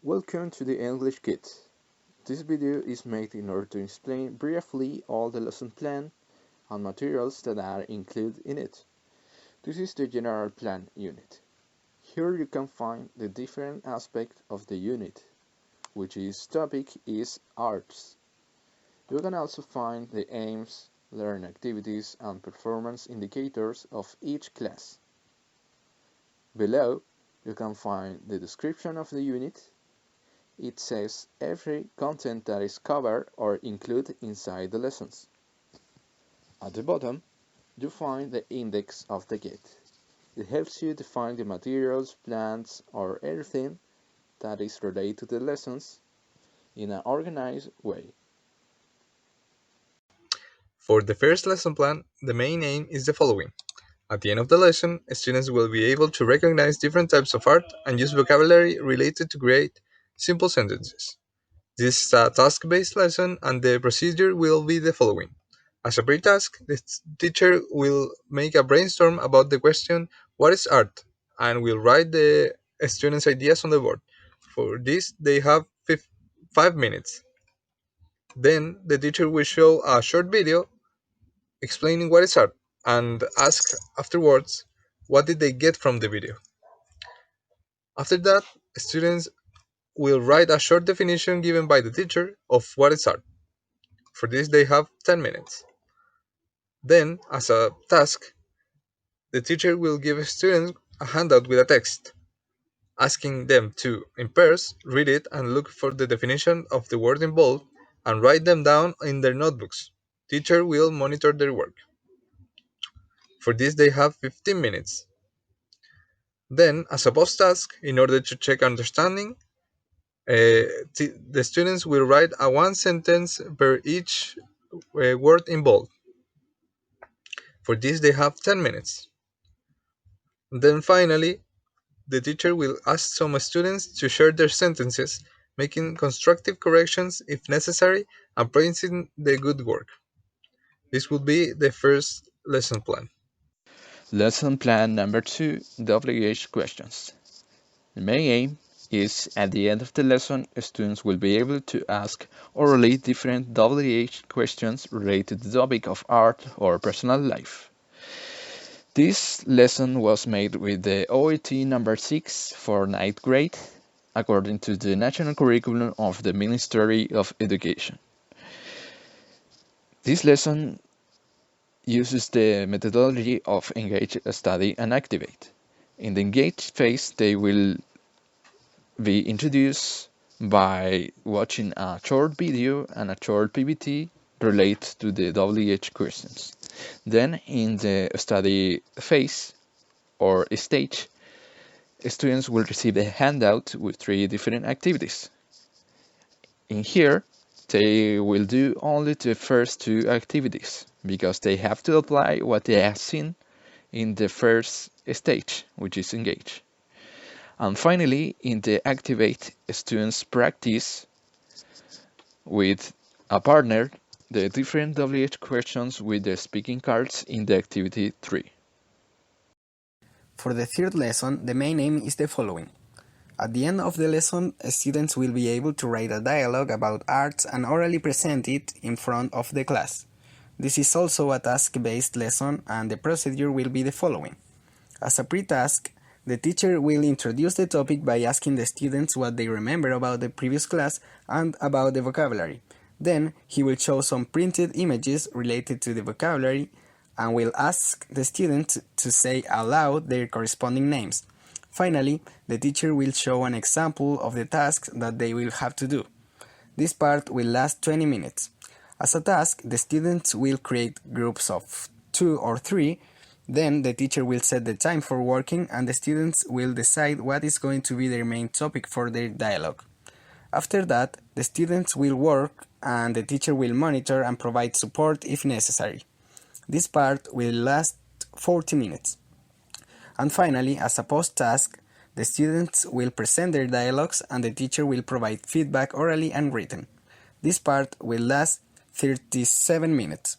Welcome to the English Kit. This video is made in order to explain briefly all the lesson plan and materials that are included in it. This is the general plan unit. Here you can find the different aspects of the unit, which is topic is arts. You can also find the aims, learning activities, and performance indicators of each class. Below, you can find the description of the unit. It says every content that is covered or included inside the lessons. At the bottom, you find the index of the kit. It helps you to find the materials, plans, or everything that is related to the lessons in an organized way. For the first lesson plan, the main aim is the following. At the end of the lesson, students will be able to recognize different types of art and use vocabulary related to create simple sentences. This is a task-based lesson and the procedure will be the following. As a pre-task, the teacher will make a brainstorm about the question, what is art? And will write the students' ideas on the board. For this, they have 5 minutes. Then the teacher will show a short video explaining what is art and ask afterwards what did they get from the video. After that, students will write a short definition given by the teacher of what is art. For this, they have 10 minutes. Then, as a task, the teacher will give students a handout with a text, asking them to, in pairs, read it and look for the definition of the word in bold and write them down in their notebooks. Teacher will monitor their work. For this, they have 15 minutes. Then, as a post task, in order to check understanding, the students will write a one sentence per each word in bold. For this, they have 10 minutes. Then finally, the teacher will ask some students to share their sentences, making constructive corrections if necessary and praising the good work. This will be the first lesson plan. Lesson plan number 2, WH questions. The main aim is at the end of the lesson, students will be able to ask orally different WH questions related to the topic of art or personal life. This lesson was made with the OET number 6 for 9th grade, according to the National Curriculum of the Ministry of Education. This lesson uses the methodology of engage, study, and activate. In the engage phase, they will be introduced by watching a short video and a short PPT related to the WH questions. Then in the study phase or stage, students will receive a handout with 3 different activities. In here, they will do only the first 2 activities because they have to apply what they have seen in the first stage, which is engage. And finally, in the activate, students practice with a partner the different WH questions with the speaking cards in the activity 3. For the third lesson, the main aim is the following. At the end of the lesson, students will be able to write a dialogue about arts and orally present it in front of the class. This is also a task-based lesson and the procedure will be the following. As a pre-task, the teacher will introduce the topic by asking the students what they remember about the previous class and about the vocabulary. Then, he will show some printed images related to the vocabulary and will ask the students to say aloud their corresponding names. Finally, the teacher will show an example of the tasks that they will have to do. This part will last 20 minutes. As a task, the students will create groups of 2 or 3. Then the teacher will set the time for working and the students will decide what is going to be their main topic for their dialogue. After that, the students will work and the teacher will monitor and provide support if necessary. This part will last 40 minutes. And finally, as a post-task, the students will present their dialogues and the teacher will provide feedback orally and written. This part will last 37 minutes.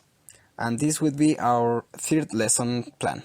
And this would be our third lesson plan.